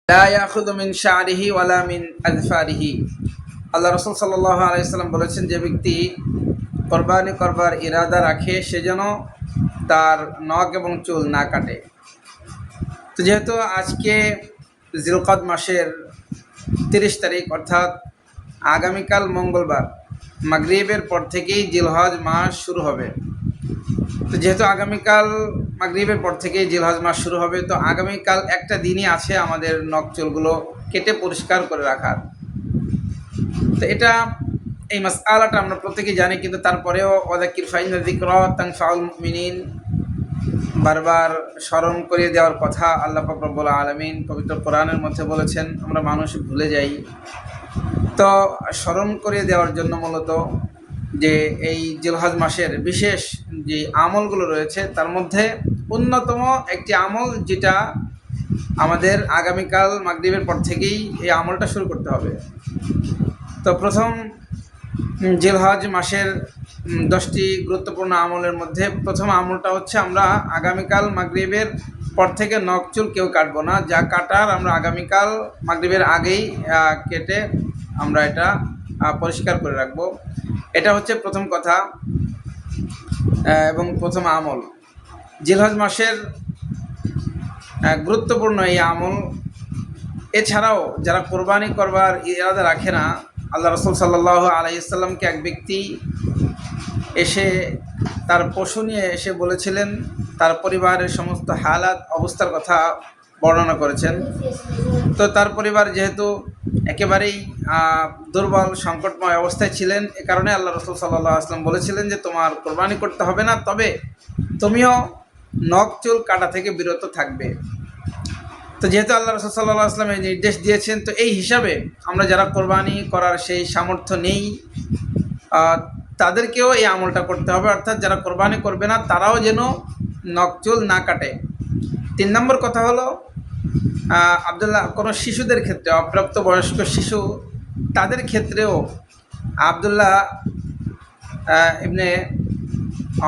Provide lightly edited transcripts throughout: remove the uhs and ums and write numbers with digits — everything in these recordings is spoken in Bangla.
লা ইয়াখুযু মিন শা'রিহি ওয়ালা মিন আযফারিহি। আল্লাহ রাসূল সাল্লাল্লাহু আলাইহি ওয়াসাল্লাম বলেছেন, যে ব্যক্তি কোরবানি করবার ইরাদা রাখে সে যেন তার নখ এবং চুল না কাটে। তো যেহেতু আজকে জিলকদ মাসের 30 তারিখ, অর্থাৎ আগামীকাল মঙ্গলবার মাগরিবের পর থেকেই জিলহজ মাস শুরু হবে। তো যেহেতু আগামীকাল মাগরিবের পর থেকেই জিলহজ মাস শুরু হবে, তো আগামীকাল একটা দিনই আছে আমাদের নখ চুলগুলো কেটে পরিষ্কার করে রাখার। তো এই মাসআলাটা আমরা প্রত্যেকেই জানি, কিন্তু তারপরেও ওয়াযাক্কির ফাইন্না যিকরা তানফাউল মুমিনিন, বারবার স্মরণ করিয়ে দেওয়ার কথা আল্লাহ পাক রব্বুল আলামিন পবিত্র কোরআনের মধ্যে বলেছেন। আমরা মানুষ ভুলে যাই, তো স্মরণ করিয়ে দেওয়ার জন্য মূলত যে এই জিলহজ মাসের বিশেষ যে আমলগুলো রয়েছে তার মধ্যে অন্যতম একটি আমল, যেটা আমাদের আগামীকাল মাগরিবের পর থেকেই এই আমলটা শুরু করতে হবে। তো প্রথম জিলহজ মাসের 10টি গুরুত্বপূর্ণ আমলের মধ্যে প্রথম আমলটা হচ্ছে, আমরা আগামীকাল মাগরিবের পর থেকে নখ চুল কেউ কাটবো না। যা কাটার আমরা আগামীকাল মাগরিবের আগেই কেটে আমরা এটা পরিষ্কার করে রাখবো। এটা হচ্ছে প্রথম কথা এবং প্রথম আমল জিলহজ মাসের গুরুত্বপূর্ণ এই আমল। এছাড়াও যারা কোরবানি করবার ইরাদা রাখে না, আল্লাহ রাসূল সাল্লাল্লাহু আলাইহি ওয়াসাল্লামকে এক ব্যক্তি এসে তার পশু নিয়ে এসে বলেছিলেন, তার পরিবারের সমস্ত হালাত অবস্থার কথা বর্ণনা করেছেন। তো তার পরিবার যেহেতু একেবারেই দুর্বল সংকটময় অবস্থায় ছিলেন, এ কারণে আল্লাহ রাসূল সাল্লাল্লাহু আলাইহি ওয়াসাল্লাম বলেছিলেন যে তোমার কোরবানি করতে হবে না, তবে তুমিও নখ চুল কাটা থেকে বিরত থাকবে। তো যেহেতু আল্লাহ রাসূল সাল্লাল্লাহু আলাইহি ওয়াসাল্লাম এই নির্দেশ দিয়েছেন, তো এই হিসাবে আমরা যারা কোরবানি করার সেই সামর্থ্য নেই তাদেরকেও এই আমলটা করতে হবে, অর্থাৎ যারা কোরবানি করবে না তারাও যেন নখ চুল না কাটে। 3 নম্বর কথা হলো, আব্দুল্লাহ কোনো শিশুদের ক্ষেত্রে, অপ্রাপ্ত বয়স্ক শিশু তাদের ক্ষেত্রেও আব্দুল্লাহ ইবনে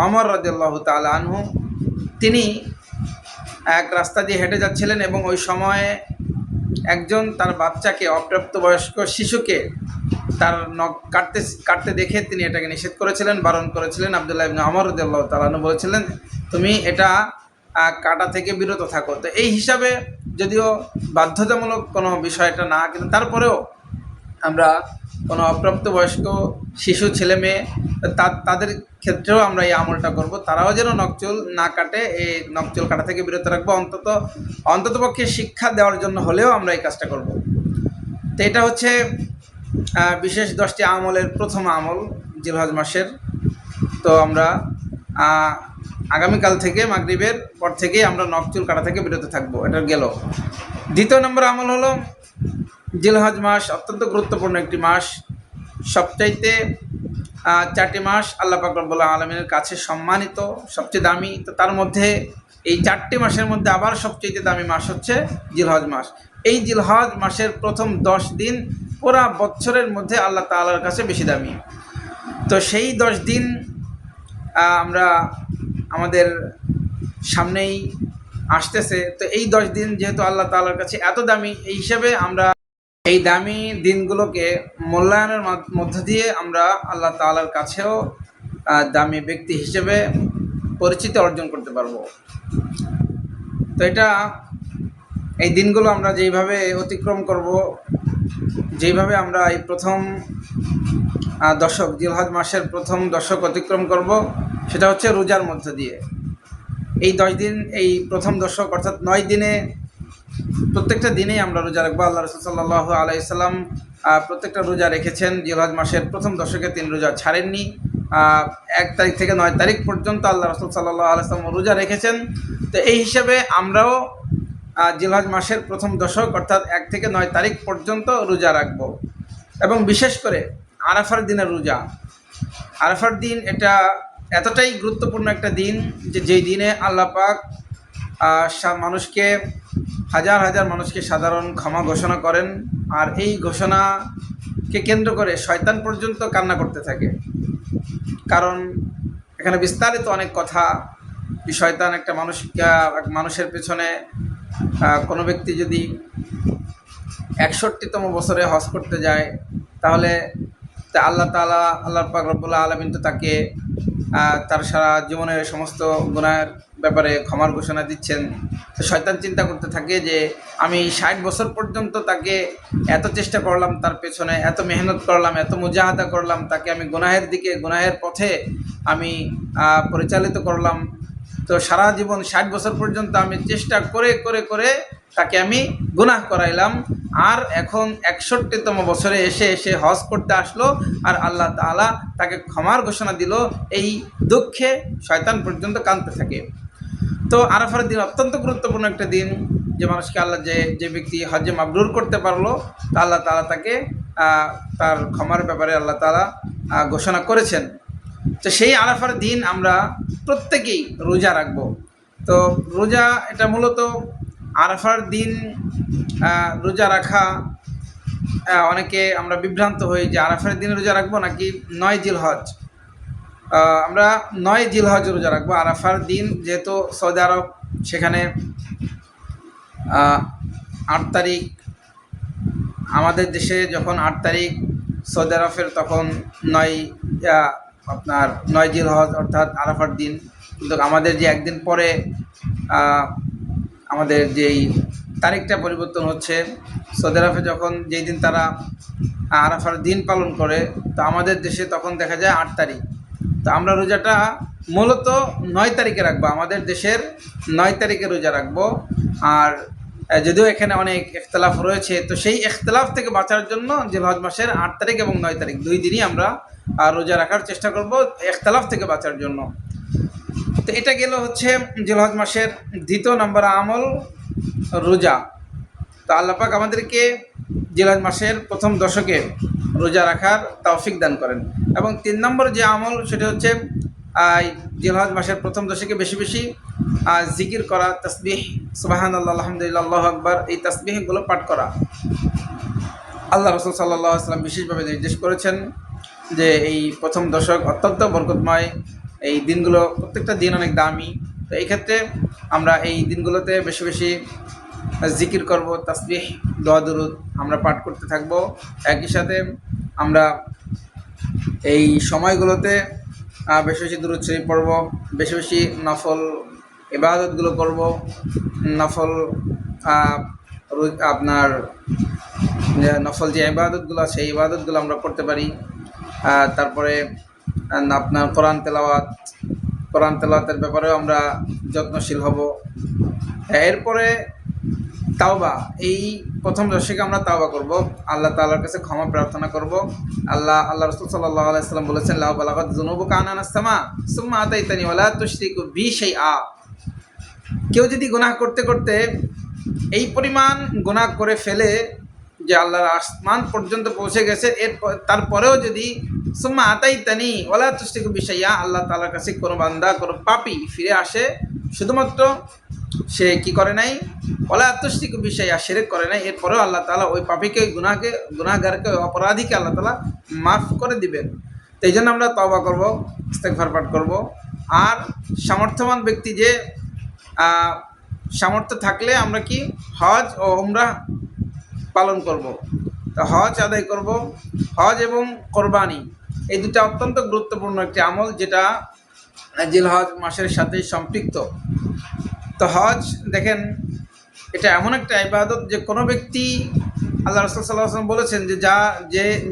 ওমর রাদিয়াল্লাহু তাআলা আনহু তিনি এক রাস্তা দিয়ে হেঁটে যাচ্ছিলেন এবং ওই সময়ে একজন তার বাচ্চাকে, অপ্রাপ্তবয়স্ক শিশুকে তার নখ কাটতে দেখে তিনি এটাকে নিষেধ করেছিলেন, বারণ করেছিলেন। আব্দুল্লাহ ইবনে ওমর রাদিয়াল্লাহু তাআলা আনহু বলেছিলেন, তুমি এটা কাটা থেকে বিরত থাকো। তো এই হিসাবে যদিও বাধ্যতামূলক কোনো বিষয়টা না, কিন্তু তারপরেও আমরা কোনো অপ্রাপ্তবয়স্ক শিশু ছেলে মেয়ে তাদের ক্ষেত্রেও আমরা এই আমলটা করব, তারাও যেন নখচুল না কাটে, এই নখচুল কাটা থেকে বিরত রাখবো। অন্ততপক্ষে শিক্ষা দেওয়ার জন্য হলেও আমরা এই কাজটা করব। তো এটা হচ্ছে বিশেষ 10টি আমলের প্রথম আমল জিলহজ মাসের। তো আমরা আগামীকাল থেকে মাগরিবের পর থেকেই আমরা নখচুল কাটা থেকে বিরত থাকবো, এটা গেল। দ্বিতীয় নম্বর আমল হলো, জিলহজ মাস অত্যন্ত গুরুত্বপূর্ণ একটি মাস। সবচাইতে 4টি মাস আল্লাহ পাক রব্বুল আলামিনের কাছে সম্মানিত, সবচেয়ে দামি। তো তার মধ্যে এই 4টি মাসের মধ্যে আবার সবচেয়ে দামি মাস হচ্ছে জিলহজ মাস। এই জিলহজ মাসের প্রথম 10 দিন পুরা বছরের মধ্যে আল্লাহ তাআলার কাছে বেশি দামি। তো সেই 10 দিন আমরা আমাদের সামনেই আসতেছে। তো এই 10 দিন যেহেতু আল্লাহ তাআলার কাছে এত দামি, এই হিসাবে আমরা এই দামি দিনগুলোকে মূল্যায়নের মধ্য দিয়ে আমরা আল্লাহ তাআলার কাছেও দামি ব্যক্তি হিসেবে পরিচিতি অর্জন করতে পারবো। তো এই দিনগুলো আমরা যেইভাবে অতিক্রম করব, যেইভাবে আমরা এই প্রথম দশক, জিলহজ মাসের প্রথম দশক অতিক্রম করব, সেটা হচ্ছে রোজার মধ্য দিয়ে। এই 10 দিন, এই প্রথম দশক অর্থাৎ 9 দিনে প্রত্যেকটা দিনেই আমরা রোজা রাখবো। আল্লাহ রাসূল সাল্লাল্লাহু আলাইহি সাল্লাম প্রত্যেকটা রোজা রেখেছেন। জিলহজ মাসের প্রথম দশকে তিনি রোজা ছাড়েননি। 1 তারিখ থেকে 9 তারিখ পর্যন্ত আল্লাহ রাসূল সাল্লাল্লাহু আলাইহি সাল্লাম রোজা রেখেছেন। তো এই হিসাবে আমরাও জিলহজ মাসের প্রথম দশক অর্থাৎ 1 থেকে 9 তারিখ পর্যন্ত রোজা রাখব। এবং বিশেষ করে আরাফার দিনের রোজা, আরাফার দিন এটা এতটাই গুরুত্বপূর্ণ একটা দিন যে যেই দিনে আল্লাহ পাক মানুষকে, হাজার হাজার মানুষকে সাধারণ ক্ষমা ঘোষণা করেন। আর এই ঘোষণাকে কেন্দ্র করে শয়তান পর্যন্ত কান্না করতে থাকে, কারণ এখানে বিস্তারিত অনেক কথা। শয়তান এক মানুষের পেছনে, কোনো ব্যক্তি যদি 61তম বছরে হজ করতে যায়, তাহলে তা আল্লাহ তাআলা, আল্লাহ পাক রব্বুল আলামিন তো তাকে তার সারা জীবনের সমস্ত গুনাহের ব্যাপারে ক্ষমার ঘোষণা দিচ্ছেন। তো শয়তান চিন্তা করতে থাকে যে আমি 60 বছর পর্যন্ত তাকে এত চেষ্টা করলাম, তার পেছনে এত মেহনত করলাম, এত মুজাহাদা করলাম, তাকে আমি গুনাহের দিকে, গুনাহের পথে আমি পরিচালিত করলাম। তো সারা জীবন 60 বছর পর্যন্ত আমি চেষ্টা করে করে করে তাকে আমি গুনাহ করাইলাম, আর এখন 61তম বছরে এসে এসে হজ করতে আসলো, আর আল্লাহ তাআলা তাকে ক্ষমার ঘোষণা দিল। এই দুঃখে শয়তান পর্যন্ত কাঁদতে থাকে। তো আরাফার দিন অত্যন্ত গুরুত্বপূর্ণ একটা দিন, যে মানুষকে আল্লাহ, যে ব্যক্তি হজ্জে মাবরুর করতে পারলো, তা আল্লাহ তাআলা তাকে তার ক্ষমার ব্যাপারে আল্লাহ তাআলা ঘোষণা করেছেন। তো সেই আরাফার দিন আমরা প্রত্যেকেই রোজা রাখবো। তো রোজা এটা মূলত আরাফার দিন রোজা রাখা, অনেকে আমরা বিভ্রান্ত হই যে আরাফার দিন রোজা রাখবো নাকি 9 জিলহজ। আমরা 9 জিলহজ রোজা রাখবো। আরাফার দিন যেহেতু সৌদি আরব, সেখানে 8 তারিখ, আমাদের দেশে যখন 8 তারিখ সৌদি আরবের, তখন 9 জিলহজ অর্থাৎ আরাফার দিন। কিন্তু আমাদের যে একদিন পরে আমাদের যেই তারিখটা পরিবর্তন হচ্ছে, সৌদি আরবে যখন যেই দিন তারা আরাফার দিন পালন করে, তো আমাদের দেশে তখন দেখা যায় 8 তারিখ। তো আমরা রোজাটা মূলত 9 তারিখে রাখবো, আমাদের দেশের 9 তারিখে রোজা রাখবো। আর যদিও এখানে অনেক ইখতিলাফ রয়েছে, তো সেই ইখতিলাফ থেকে বাঁচার জন্য জিলহজ মাসের 8 তারিখ এবং 9 তারিখ 2 দিনই আমরা রোজা রাখার চেষ্টা করব, ইখতিলাফ থেকে বাঁচার জন্য। তো এটা গেল হচ্ছে জিলহজ মাসের 2 নম্বর আমল, রোজা। তো আল্লাহ পাক আমাদেরকে জিলহজ মাসের প্রথম দশকে রোজা রাখার তৌফিক দান করেন। এবং 3 নম্বর যে আমল, সেটা হচ্ছে জিলহজ মাসের প্রথম দশকে বেশি বেশি জিকির করা, তাসবিহ, সুবহানাল্লাহ, আলহামদুলিল্লাহ, আল্লাহু আকবার, এই তাসবিহগুলো পাঠ করা। আল্লাহ রাসূল সাল্লাল্লাহু আলাইহি ওয়াসাল্লাম বিশেষভাবে নির্দেশ করেছেন যে এই প্রথম দশক অত্যন্ত বরকতময়, এই দিনগুলো প্রত্যেকটা দিন অনেক দামি। তো এই ক্ষেত্রে আমরা এই দিনগুলোতে বেশি বেশি জিকির করব, তাসবিহ, দোয়া দুরুদ আমরা পাঠ করতে থাকব। একই সাথে আমরা এই সময়গুলোতে বেশি বেশি দুরুদ শরীফ পড়ব, বেশি বেশি নফল ইবাদতগুলো করব। নফল আপনার নফল যে ইবাদতগুলো আছে, সেই ইবাদতগুলো আমরা করতে পারি। তারপরে আপনার কোরআন তেলাওয়াতের ব্যাপারেও আমরা যত্নশীল হব। এরপরে তাওবা, এই প্রথম দশকে আমরা তাওবা করব, আল্লাহ তাআলার কাছে ক্ষমা প্রার্থনা করব। আল্লাহ রাসূল সাল্লাল্লাহু আলাইহি ওয়াসাল্লাম বলেছেন, লা বালাগাত যুনুবুকা আনানাস সামা সুম্মা আতাইতানি ওয়ালা তুশরিকু বি শাইআ। কেউ যদি গুনাহ করতে করতে এই পরিমাণ গুনাহ করে ফেলে যে আল্লাহর আসমান পর্যন্ত পৌঁছে গেছে, তারপরেও যদি সুম্মা আতাইতানি ওয়ালা তুশরিকু বি শাইআ, আল্লাহ তাআলার কাছে কোনো বান্দা, কোনো পাপী ফিরে আসে, শুধুমাত্র সে কি করে নাই, ওয়ালা তুশরিকু বি শাইআ, শিরক করে নাই, এরপরেও আল্লাহ তাআলা ওই পাপীকে, গুনাহগারকে, অপরাধীকে আল্লাহ তাআলা মাফ করে দিবেন। তো এই জন্য আমরা তওবা করব, ইস্তেগফার পাঠ করব। আর সামর্থ্যবান ব্যক্তি, যে সামর্থ্য থাকলে আমরা কি হজ ও উমরাহ পালন করব। তো হজ আদায় করব। হজ এবং কোরবানি, এই দুটো অত্যন্ত গুরুত্বপূর্ণ একটি আমল, যেটা জিলহজ মাসের সাথে সম্পৃক্ত। তো হজ দেখেন, এটা এমন একটা ইবাদত যে কোনো ব্যক্তি, আল্লাহ রাসূল সাল্লাল্লাহু আলাইহি ওয়াসাল্লাম বলেছেন যে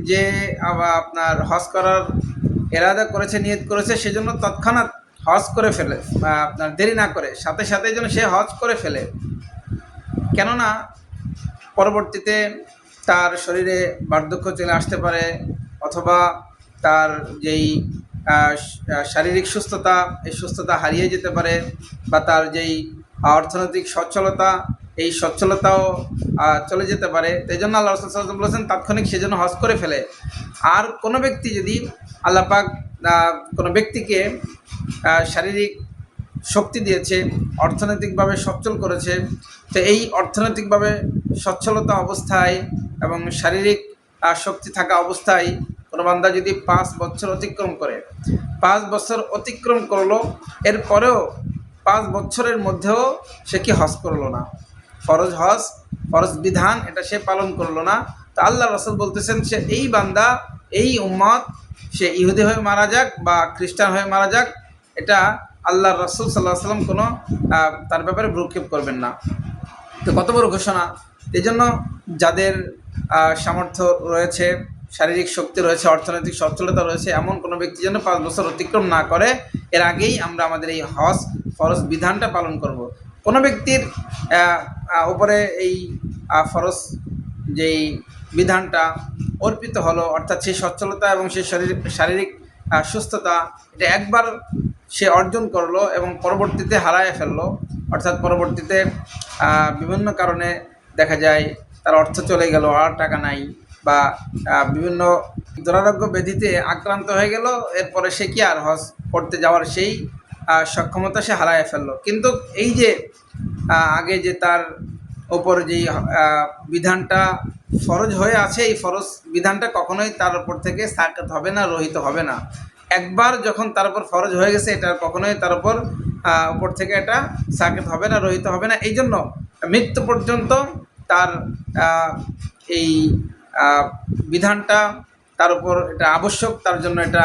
যে আপনার হজ করার ইরাদা করেছে, নিয়ত করেছে, সেজন্য তৎক্ষণাৎ হজ করে ফেলে, আপনার দেরি না করে সাথে সাথে যেন সে হজ করে ফেলে। কেননা পরবর্তীতে তার শরীরে বার্ধক্য চলে আসতে পারে, অথবা তার যেই শারীরিক সুস্থতা, এই সুস্থতা হারিয়ে যেতে পারে, বা তার যেই অর্থনৈতিক সচ্ছলতা, এই সচ্ছলতাও চলে যেতে পারে। এই জন্য আল্লাহ রাসূল সাল্লাল্লাহু আলাইহি ওয়াসাল্লাম বলেছেন তাৎক্ষণিক সেজন্য হজ করে ফেলে। আর কোনো ব্যক্তি যদি, আল্লাহ পাক কোনো ব্যক্তিকে শারীরিক শক্তি দিয়েছে, অর্থনৈতিকভাবে সচ্ছল করেছে, তো এই অর্থনৈতিকভাবে সচ্ছলতা অবস্থায় এবং শারীরিক শক্তি থাকা অবস্থায় কোনো বান্দা যদি 5 বছর অতিক্রম করে, 5 বছর অতিক্রম করলো, এরপরেও 5 বছরের মধ্যেও সে কি হজ করলো না, ফরজ হজ ফরজ বিধান এটা সে পালন করলো না, তো আল্লাহ রাসূল বলতেছেন সে এই বান্দা, এই উম্মত, সে ইহুদি হয়ে মারা যাক বা খ্রিস্টান হয়ে মারা যাক, এটা আল্লাহর রাসূল সাল্লাল্লাহু আলাইহি ওয়াসাল্লাম কোনো তার ব্যাপারে ভ্রুক্ষেপ করবেন না। তো কত বড় ঘোষণা! এই জন্য যাদের সামর্থ্য রয়েছে, শারীরিক শক্তি রয়েছে, অর্থনৈতিক সচ্ছলতা রয়েছে, এমন কোনো ব্যক্তি যেন 5 বছর অতিক্রম না করে, এর আগেই আমরা আমাদের এই হজ ফরজ বিধানটা পালন করব। কোনো ব্যক্তির উপরে এই ফরজ যেই বিধানটা অর্পিত হলো, অর্থাৎ সেই সচ্ছলতা এবং সেই শারীরিক সুস্থতা, এটা একবার সে অর্জন করলো এবং পরবর্তীতে হারায় ফেললো, অর্থাৎ পরবর্তীতে বিভিন্ন কারণে দেখা যায় তার অর্থ চলে গেল, আর টাকা নাই, বা বিভিন্ন দুরারোগ্য ব্যাধিতে আক্রান্ত হয়ে গেল, এরপরে সে কি আর হজ করতে যাওয়ার সেই সক্ষমতা সে হারায় ফেললো। কিন্তু এই যে আগে যে তার ওপর যেই বিধানটা ফরজ হয়ে আছে, এই ফরজ বিধানটা কখনোই তার উপর থেকে সাকাত হবে না, রহিত হবে না। একবার যখন তার উপর ফরজ হয়ে গেছে, এটা কখনোই তার উপর থেকে এটা সাকাত হবে না, রহিত হবে না। এই জন্য মৃত্যু পর্যন্ত তার এই বিধানটা তার উপর এটা আবশ্যক, তার জন্য এটা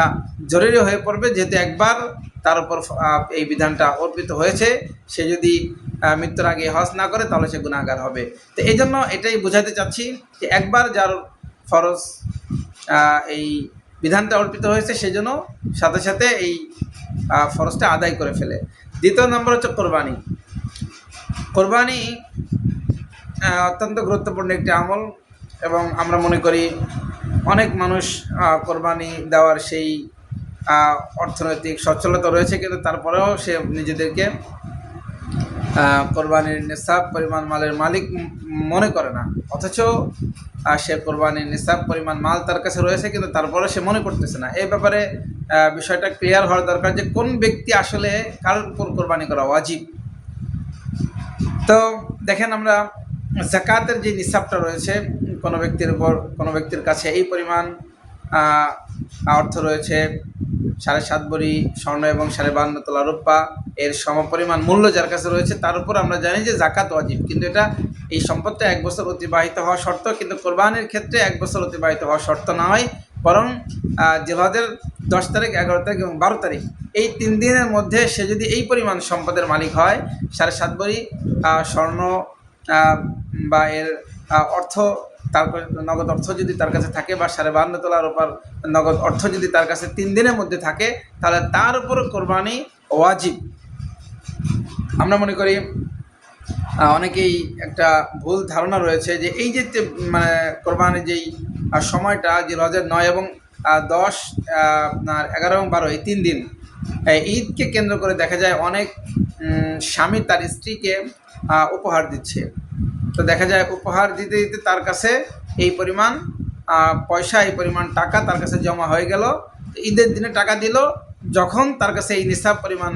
জরুরি হয়ে পড়বে, যেহেতু একবার তার উপর এই বিধানটা অর্পিত হয়েছে। সে যদি মৃত্যুর আগে হজ না করে তাহলে সে গুনাহগার হবে। তো এই জন্য এটাই বোঝাতে চাচ্ছি যে একবার যার ফরজ এই বিধানটা অর্পিত হয়েছে, সেজন্য সাথে সাথে এই ফরজটা আদায় করে ফেলে। দ্বিতীয় নম্বর হচ্ছে কোরবানি। কোরবানি অত্যন্ত গুরুত্বপূর্ণ একটি আমল, এবং আমরা মনে করি অনেক মানুষ কোরবানি দেওয়ার সেই অর্থনৈতিক সচ্ছলতা রয়েছে, কিন্তু তারপরেও সে নিজেদেরকে কোরবানির নিসাব পরিমাণ মালের মালিক মনে করে না, অথচ সে কোরবানির নিসাব পরিমাণ মাল তার কাছে রয়েছে, কিন্তু তারপরে সে মনে করতেছে না। এই ব্যাপারে বিষয়টা ক্লিয়ার হওয়ার দরকার যে কোন ব্যক্তি আসলে কার উপর কোরবানি করা ওয়াজিব। তো দেখেন, আমরা যাকাতের যে নিসাবটা রয়েছে, কোনো ব্যক্তির উপর, কোনো ব্যক্তির কাছে এই পরিমাণ অর্থ রয়েছে, 7.5 ভরি স্বর্ণ এবং 52 তোলা রূপা, এর সমপরিমাণ মূল্য যার কাছে রয়েছে, তার উপর আমরা জানি যে জাকাত ওয়াজিব। কিন্তু এটা এই সম্পদটা 1 বছর অতিবাহিত হওয়া শর্ত, কিন্তু কোরবানির ক্ষেত্রে 1 বছর অতিবাহিত হওয়া শর্ত নয়, বরং জিলহজের 10 তারিখ, 11 তারিখ এবং 12 তারিখ, এই 3 দিনের মধ্যে সে যদি এই পরিমাণ সম্পদের মালিক হয়, 7.5 ভরি স্বর্ণ বা এর অর্থ, তার নগদ অর্থ যদি তার কাছে থাকে, বা 52 তোলা রূপার নগদ অর্থ যদি তার কাছে 3 দিনের মধ্যে থাকে, তাহলে তার উপর কোরবানি ওয়াজিব। আমরা মনে করি অনেকেই একটা ভুল ধারণা রয়েছে যে এই যে মানে কোরবানির যেই সময়টা, জিলহজের 9 এবং 10, আপনার 11 এবং 12, এই 3 দিন ঈদকে কেন্দ্র করে দেখা যায় অনেক স্বামী তার স্ত্রীকে উপহার দিচ্ছে। তো দেখা যায় উপহার দিতে দিতে তার কাছে এই পরিমাণ পয়সা, এই পরিমাণ টাকা তার কাছে জমা হয়ে গেল। ঈদের দিনে টাকা দিল, যখন তার কাছে এই নিসাব পরিমাণ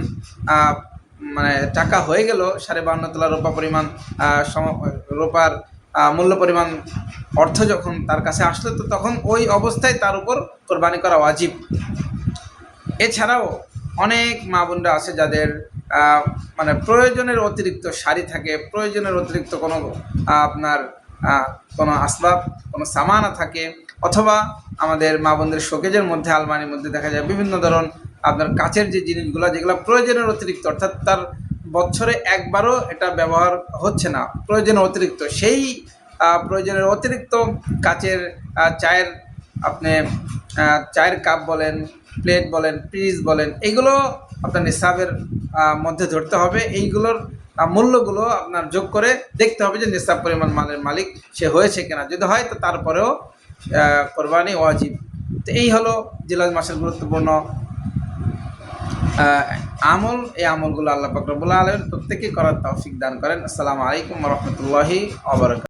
মানে টাকা হয়ে গেল, 52 তোলা রূপা পরিমাণ রূপার মূল্য পরিমাণ অর্থ যখন তার কাছে আসলো, তো তখন ওই অবস্থায় তার উপর কোরবানি করা ওয়াজিব। এছাড়াও অনেক মা বোনরা আছে যাদের মানে প্রয়োজনের অতিরিক্ত শাড়ি থাকে, প্রয়োজনের অতিরিক্ত কোনো আপনার কোনো আসবাব, কোনো সামানা থাকে, অথবা আমাদের মা বোনদের শোকেজের মধ্যে, আলমারির মধ্যে দেখা যায় বিভিন্ন ধরন আপনার কাচের যে জিনিসগুলো, যেগুলো প্রয়োজনের অতিরিক্ত, অর্থাৎ তার বছরে একবারও এটা ব্যবহার হচ্ছে না, প্রয়োজনের অতিরিক্ত, সেই প্রয়োজনের অতিরিক্ত কাচের চায়ের, আপনি চায়ের কাপ বলেন, প্লেট বলেন, ফ্রিজ বলেন, এইগুলো আপনার নিসাবের মধ্যে ধরতে হবে। এইগুলোর মূল্যগুলো আপনার যোগ করে দেখতে হবে যে নিসাব পরিমাণ মালের মালিক সে হয়েছে কিনা। যদি হয় তো তারপরেও কোরবানি ওয়াজিব। তো এই হলো জিলহজ মাসের গুরুত্বপূর্ণ আমল। এই আমলগুলো আল্লাহ পাক রব্বুল আলামিন প্রত্যেককে করার তৌফিক দান করেন। আসসালামু আলাইকুম ওয়া রাহমাতুল্লাহি ওয়া বারাকাতুহু।